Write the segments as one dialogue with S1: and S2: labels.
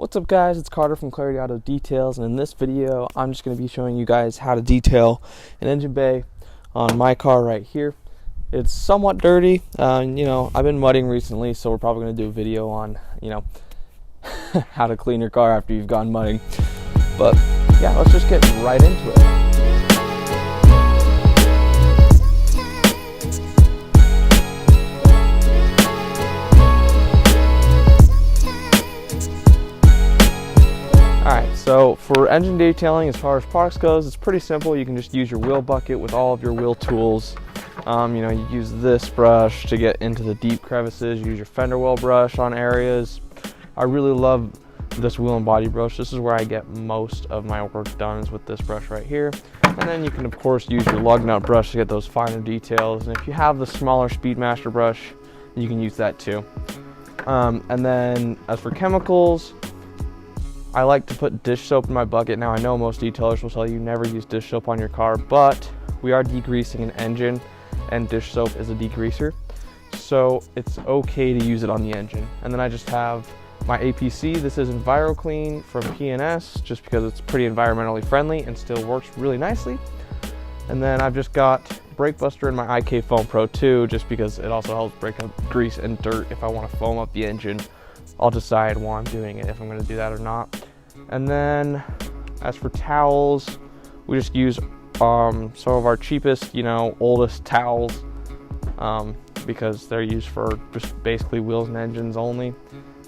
S1: What's up guys, it's Carter from Clarity Auto Details, and in this video I'm just going to be showing you guys how to detail an engine bay on my car right here. It's somewhat dirty, I've been mudding recently, so we're probably going to do a video on, how to clean your car after you've gone mudding. But yeah, let's just get right into it. Alright, so for engine detailing, as far as products goes, it's pretty simple. You can just use your wheel bucket with all of your wheel tools. You use this brush to get into the deep crevices. You use your fender well brush on areas. I really love this wheel and body brush. This is where I get most of my work done, is with this brush right here. And then you can of course use your lug nut brush to get those finer details. And if you have the smaller Speedmaster brush, you can use that too. And then as for chemicals, I like to put dish soap in my bucket. Now I know most detailers will tell you never use dish soap on your car, but we are degreasing an engine and dish soap is a degreaser, so it's okay to use it on the engine. And then I just have my APC. This is EnviroClean from P&S, just because it's pretty environmentally friendly and still works really nicely. And then I've just got Brake Buster in my IK Foam Pro 2, just because it also helps break up grease and dirt. If I want to foam up the engine, I'll decide while I'm doing it if I'm going to do that or not. And then as for towels, we just use some of our cheapest, oldest towels, because they're used for just basically wheels and engines only.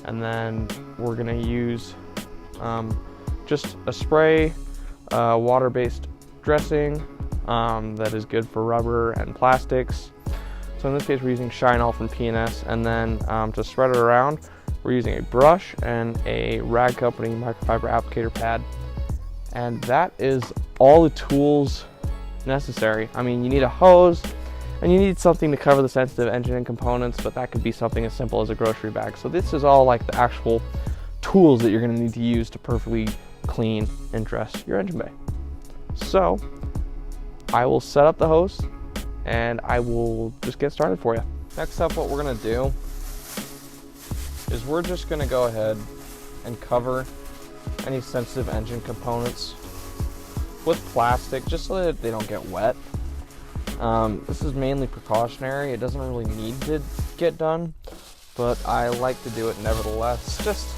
S1: And then we're going to use just a spray, water-based dressing that is good for rubber and plastics. So in this case we're using Shine All from P&S, and then to spread it around, we're using a brush and a Rag Company microfiber applicator pad. And that is all the tools necessary. I mean, you need a hose and you need something to cover the sensitive engine and components, but that could be something as simple as a grocery bag. So this is all like the actual tools that you're going to need to use to perfectly clean and dress your engine bay. So I will set up the hose and I will just get started for you. Next up, what we're going to do is we're just going to go ahead and cover any sensitive engine components with plastic, just so that they don't get wet. This is mainly precautionary. It doesn't really need to get done, but I like to do it nevertheless, just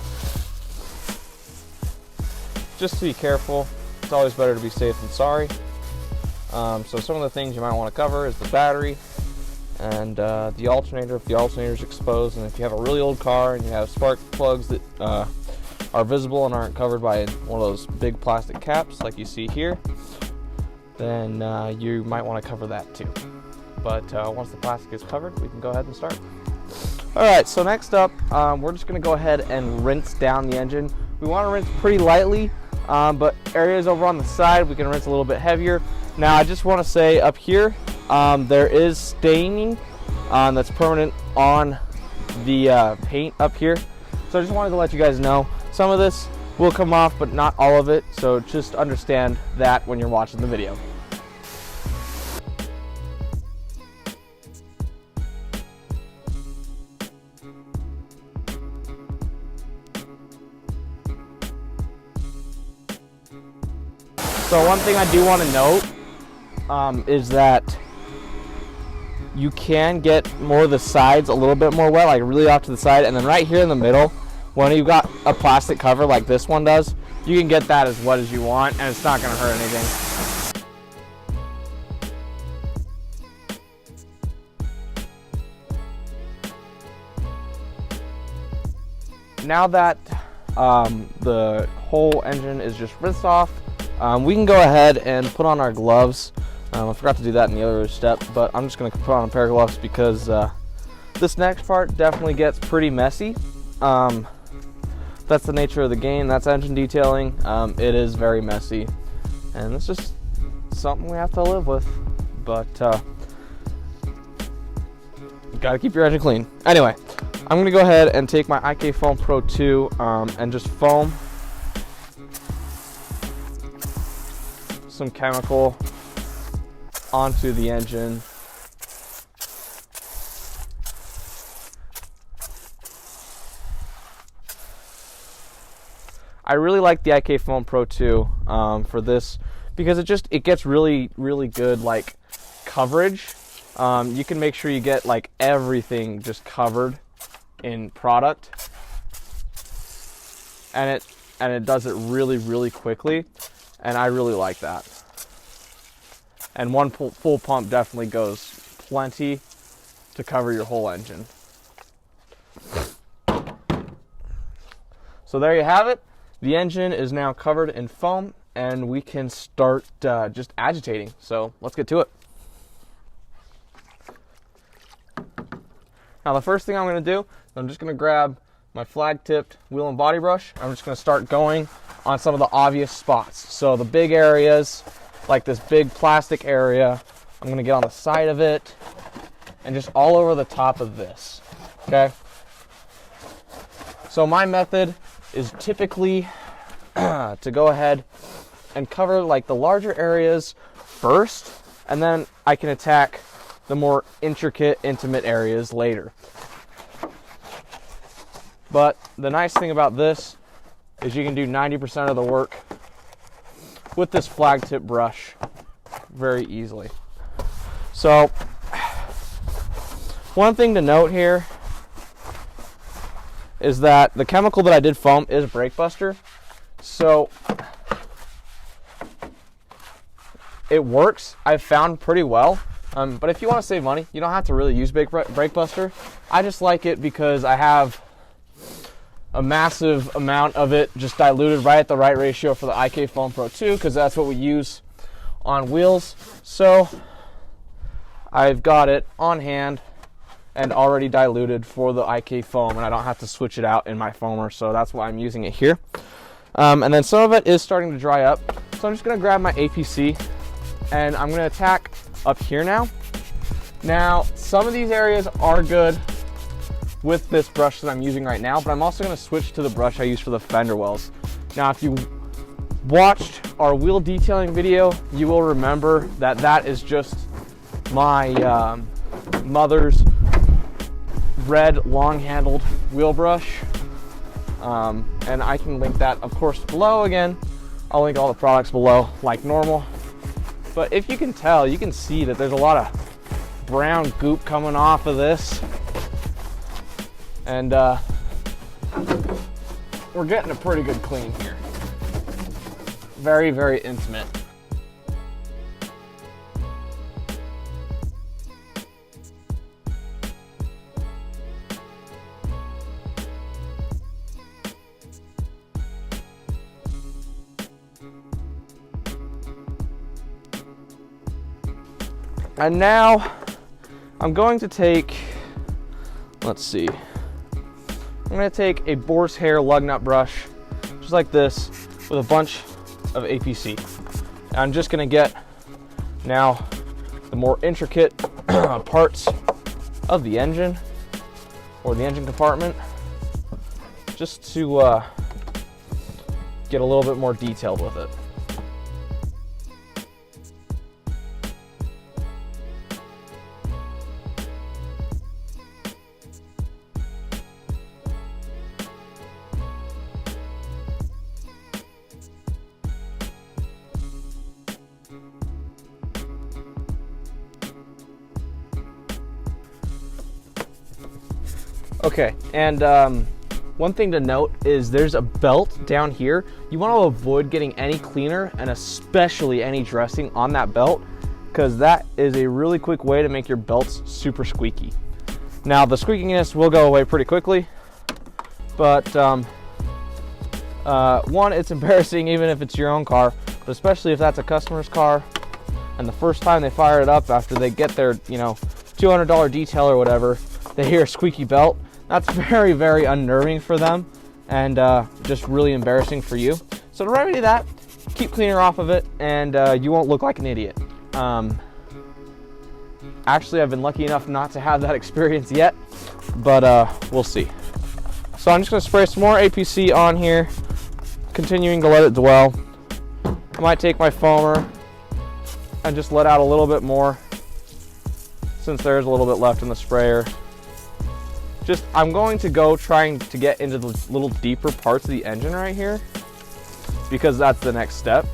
S1: to be careful. It's always better to be safe than sorry. So some of the things you might want to cover is the battery and the alternator, if the alternator is exposed. And if you have a really old car and you have spark plugs that are visible and aren't covered by one of those big plastic caps like you see here, then you might want to cover that too. But once the plastic is covered, we can go ahead and start. Alright, so next up, we're just going to go ahead and rinse down the engine. We want to rinse pretty lightly, but areas over on the side we can rinse a little bit heavier. Now I just want to say up here, there is staining that's permanent on the paint up here. So I just wanted to let you guys know, some of this will come off, but not all of it. So just understand that when you're watching the video. So one thing I do want to note is that you can get more of the sides a little bit more wet, like really off to the side, and then right here in the middle, when you've got a plastic cover like this one does, you can get that as wet as you want, and it's not going to hurt anything. Now that the whole engine is just rinsed off, we can go ahead and put on our gloves. I forgot to do that in the other step, but I'm just going to put on a pair of gloves because this next part definitely gets pretty messy. That's the nature of the game. That's engine detailing. It is very messy, and it's just something we have to live with. But you gotta keep your engine clean. Anyway, I'm going to go ahead and take my IK Foam Pro 2 and just foam some chemical onto the engine. I really like the IK Foam Pro 2 for this because it gets really good like coverage. You can make sure you get like everything just covered in product, and it does it really quickly, and I really like that. And one full pump definitely goes plenty to cover your whole engine. So there you have it. The engine is now covered in foam, and we can start just agitating. So let's get to it. Now the first thing I'm going to do, I'm just going to grab my flag-tipped wheel and body brush. I'm just going to start going on some of the obvious spots. So the big areas, like this big plastic area, I'm going to get on the side of it and just all over the top of this, okay? So my method is typically to go ahead and cover like the larger areas first, and then I can attack the more intricate, intimate areas later. But the nice thing about this is you can do 90% of the work with this flag tip brush very easily. So one thing to note here is that the chemical that I did foam is Brake Buster. So it works, I've found pretty well. But if you want to save money, you don't have to really use Brake Buster. I just like it because I have a massive amount of it just diluted right at the right ratio for the IK Foam Pro 2, because that's what we use on wheels. So I've got it on hand and already diluted for the IK Foam, and I don't have to switch it out in my foamer, so that's why I'm using it here. And then some of it is starting to dry up, so I'm just going to grab my APC and I'm going to attack up here now. Now, some of these areas are good with this brush that I'm using right now, but I'm also going to switch to the brush I use for the fender wells. Now, if you watched our wheel detailing video, you will remember that that is just my mother's red long-handled wheel brush, and I can link that, of course, below. Again, I'll link all the products below like normal. But if you can tell, you can see that there's a lot of brown goop coming off of this. And we're getting a pretty good clean here. Very intimate. And now I'm going to take, let's see, I'm going to take a boar's hair lug nut brush, just like this, with a bunch of APC. And I'm just going to get now the more intricate parts of the engine, or the engine compartment, just to get a little bit more detailed with it. Okay, and one thing to note is there's a belt down here. You want to avoid getting any cleaner and especially any dressing on that belt, because that is a really quick way to make your belts super squeaky. Now, the squeakiness will go away pretty quickly, but one, it's embarrassing even if it's your own car, but especially if that's a customer's car and the first time they fire it up after they get their, you know, $200 detail or whatever, they hear a squeaky belt. That's very unnerving for them, and just really embarrassing for you. So to remedy that, keep cleaner off of it, and you won't look like an idiot. Actually, I've been lucky enough not to have that experience yet, but we'll see. So I'm just going to spray some more APC on here, continuing to let it dwell. I might take my foamer and just let out a little bit more, since there's a little bit left in the sprayer. I'm going to go trying to get into the little deeper parts of the engine right here. because that's the next step,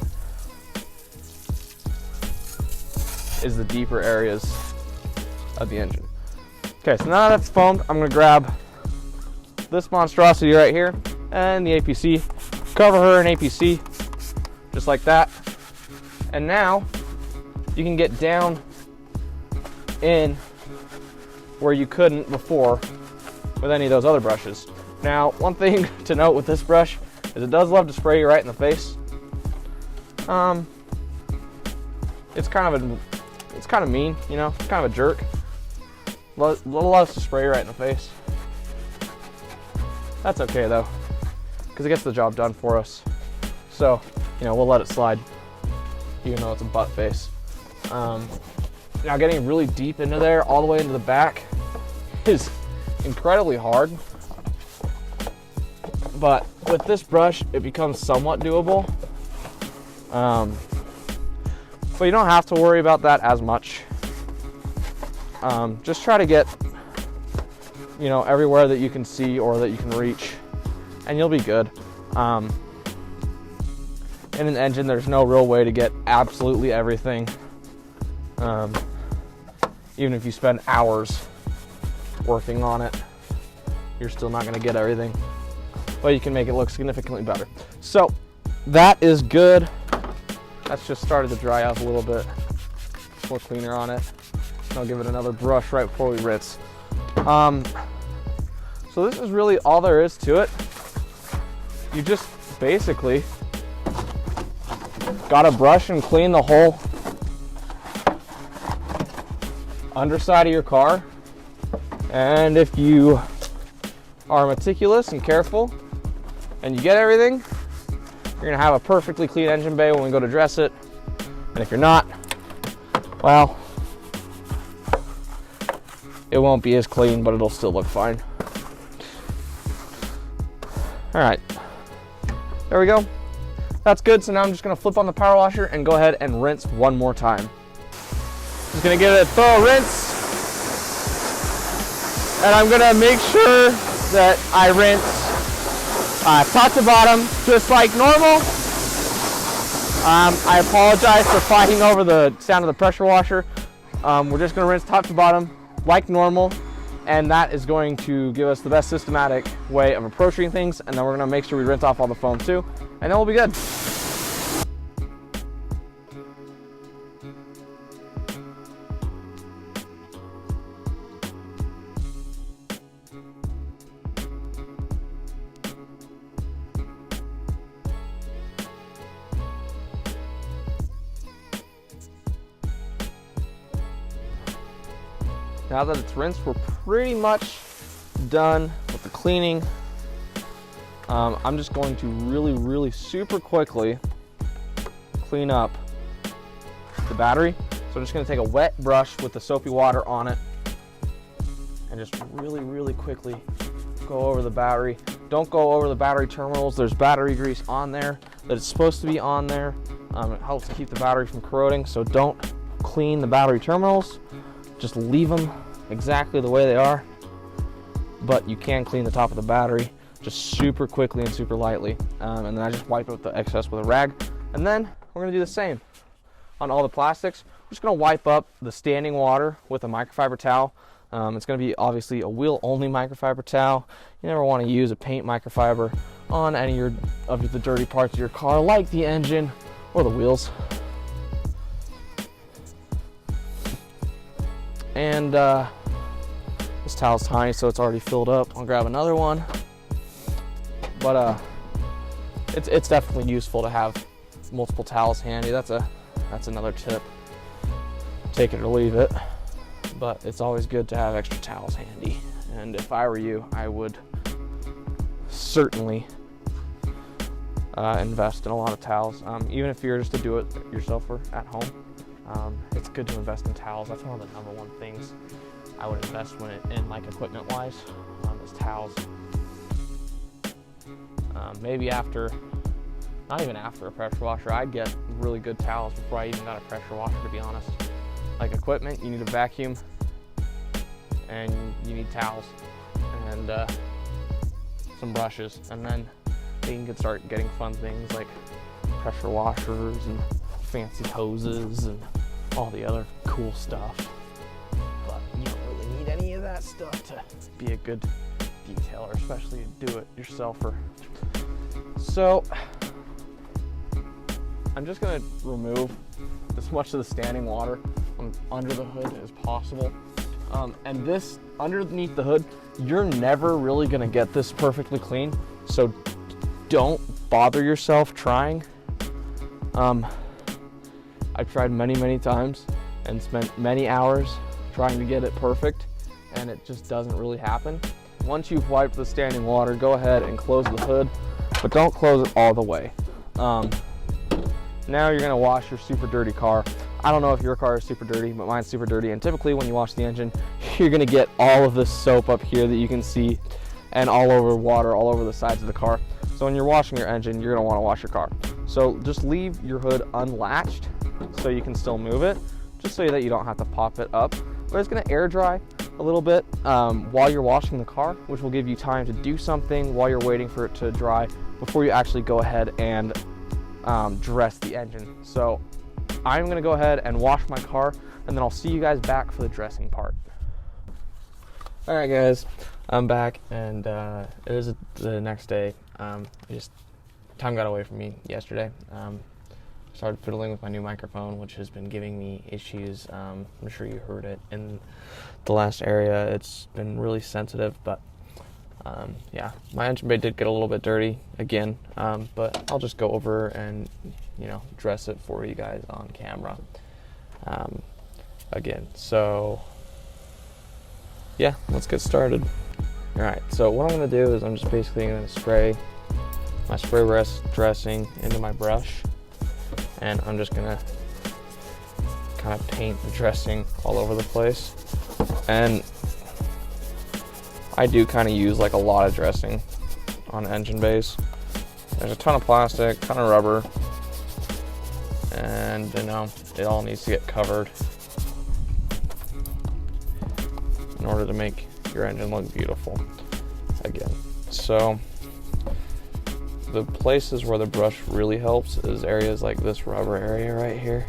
S1: is the deeper areas of the engine. Okay, so now that's foamed, I'm gonna grab this monstrosity right here and the APC, cover her in APC, just like that. And now you can get down in where you couldn't before with any of those other brushes. Now, one thing to note with this brush is it does love to spray you right in the face. It's kind of mean, you know, it's kind of a jerk. Loves to spray you right in the face. That's okay though, because it gets the job done for us. So, you know, we'll let it slide, even though it's a butt face. Now getting really deep into there, all the way into the back, is incredibly hard. But with this brush, it becomes somewhat doable. But you don't have to worry about that as much. Just try to get, you know, everywhere that you can see or that you can reach, and you'll be good. In an engine, there's no real way to get absolutely everything. Even if you spend hours working on it, you're still not going to get everything, but you can make it look significantly better. So that is good. That's just started to dry up a little bit. Pour cleaner on it. I'll give it another brush right before we rinse. So this is really all there is to it. You just basically gotta brush and clean the whole underside of your car. And if you are meticulous and careful and you get everything, you're gonna have a perfectly clean engine bay when we go to dress it. And if you're not, well, it won't be as clean, but it'll still look fine. All right, there we go. That's good. So now I'm just gonna flip on the power washer and go ahead and rinse one more time. Just gonna give it a thorough rinse. And I'm gonna make sure that I rinse top to bottom, just like normal. I apologize for fighting over the sound of the pressure washer. We're just gonna rinse top to bottom like normal, and that is going to give us the best systematic way of approaching things. And then we're gonna make sure we rinse off all the foam too, and then we'll be good. Now that it's rinsed, we're pretty much done with the cleaning. I'm just going to really super quickly clean up the battery. So I'm just gonna take a wet brush with the soapy water on it and just really quickly go over the battery. Don't go over the battery terminals. There's battery grease on there that is supposed to be on there. It helps keep the battery from corroding, so don't clean the battery terminals. Just leave them exactly the way they are, but you can clean the top of the battery just super quickly and super lightly. And then I just wipe out the excess with a rag. And then we're gonna do the same on all the plastics. We're just gonna wipe up the standing water with a microfiber towel. It's gonna be obviously a wheel only microfiber towel. You never wanna use a paint microfiber on any of the dirty parts of your car, like the engine or the wheels. And this towel's tiny, so it's already filled up. I'll grab another one. But it's definitely useful to have multiple towels handy. That's another tip. Take it or leave it. But it's always good to have extra towels handy. And if I were you, I would certainly invest in a lot of towels. Even if you're just a do-it-yourselfer at home. It's good to invest in towels. That's one of the number one things I would invest in like equipment wise, is towels. Maybe after, not even after a pressure washer, I'd get really good towels before I even got a pressure washer, to be honest. Like equipment, you need a vacuum and you need towels and some brushes. And then, you can start getting fun things like pressure washers and fancy hoses and all the other cool stuff. But you don't really need any of that stuff to be a good detailer, especially to do it yourselfer. So I'm just gonna remove as much of the standing water under the hood as possible. And this, underneath the hood, you're never really gonna get this perfectly clean, so don't bother yourself trying. I've tried many times and spent many hours trying to get it perfect, and it just doesn't really happen. Once you've wiped the standing water, go ahead and close the hood, but don't close it all the way. Now you're gonna wash your super dirty car. I don't know if your car is super dirty, but mine's super dirty, and typically when you wash the engine, you're gonna get all of this soap up here that you can see, and all over water, all over the sides of the car. So when you're washing your engine, you're gonna wanna wash your car. So just leave your hood unlatched so you can still move it, just so that you don't have to pop it up. But it's gonna air dry a little bit while you're washing the car, which will give you time to do something while you're waiting for it to dry before you actually go ahead and dress the engine. So I'm gonna go ahead and wash my car, and then I'll see you guys back for the dressing part. All right, guys, I'm back, and it is the next day. Time got away from me yesterday. Started fiddling with my new microphone, which has been giving me issues. I'm sure you heard it in the last area. It's been really sensitive, but yeah, my engine bay did get a little bit dirty again, but I'll just go over and, dress it for you guys on camera again. So yeah, let's get started. All right, so what I'm gonna do is I'm just basically gonna spray my spray rest dressing into my brush, and I'm just gonna kind of paint the dressing all over the place. And I do kind of use like a lot of dressing on engine bays. There's a ton of plastic, ton of rubber, and it all needs to get covered in order to make your engine look beautiful again. So the places where the brush really helps is areas like this rubber area right here.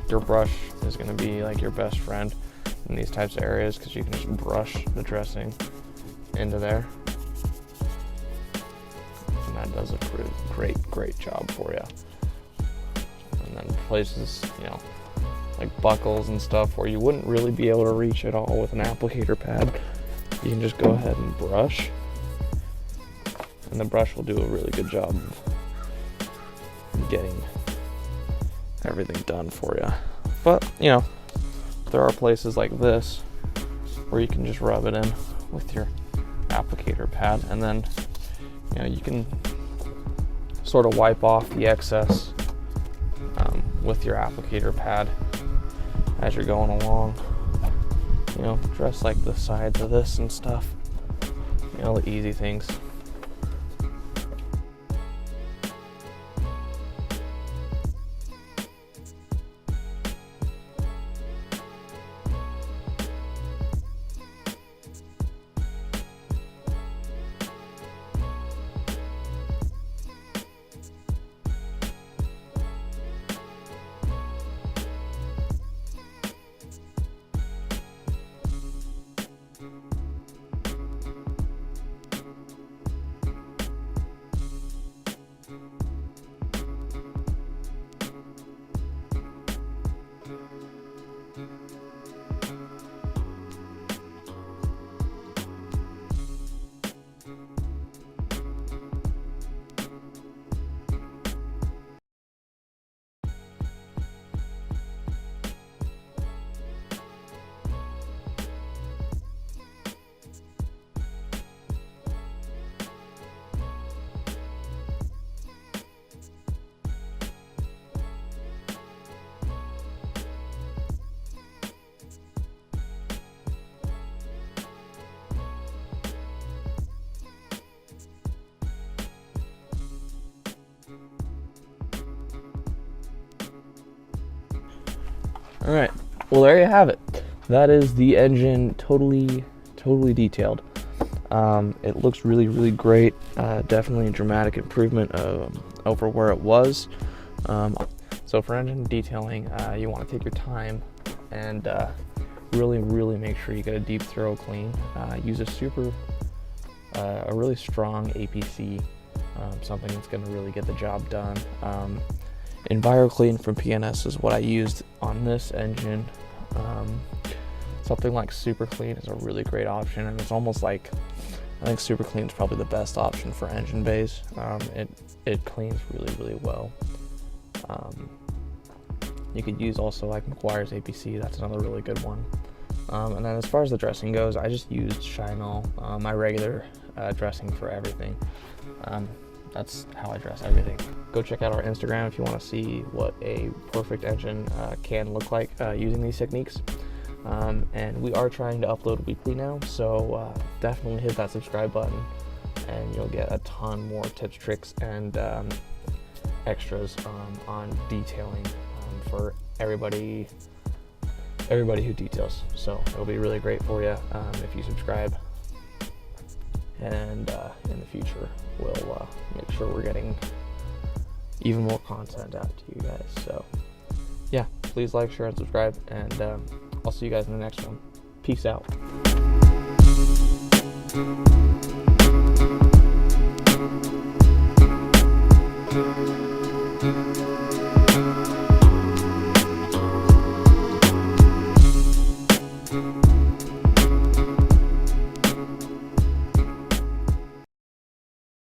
S1: Your brush is going to be like your best friend in these types of areas, because you can just brush the dressing into there, and that does a great job for you. And then places, like buckles and stuff where you wouldn't really be able to reach at all with an applicator pad, you can just go ahead and brush, and the brush will do a really good job of getting everything done for you. But there are places like this where you can just rub it in with your applicator pad, and then you can sort of wipe off the excess with your applicator pad as you're going along. Dress like the sides of this and stuff, the easy things. All right, well, there you have it. That is the engine totally detailed. It looks really, really great. Definitely a dramatic improvement over where it was. So for engine detailing, you want to take your time and really make sure you get a deep, thorough clean. Use a really strong APC, something that's going to really get the job done. EnviroClean from PNS is what I used on this engine. Something like Super Clean is a really great option, and it's almost like, I think Super Clean is probably the best option for engine bays. It cleans really well. You could use also like McGuire's APC, that's another really good one. And then as far as the dressing goes, I just used Shine-All, my regular dressing for everything. That's how I dress everything. Go check out our Instagram if you want to see what a perfect engine can look like using these techniques. And we are trying to upload weekly now, so definitely hit that subscribe button and you'll get a ton more tips, tricks, and extras on detailing for everybody who details. So it'll be really great for you if you subscribe, and in the future we'll make sure we're getting even more content out to you guys. So yeah, please like, share, and subscribe, and I'll see you guys in the next one. Peace out.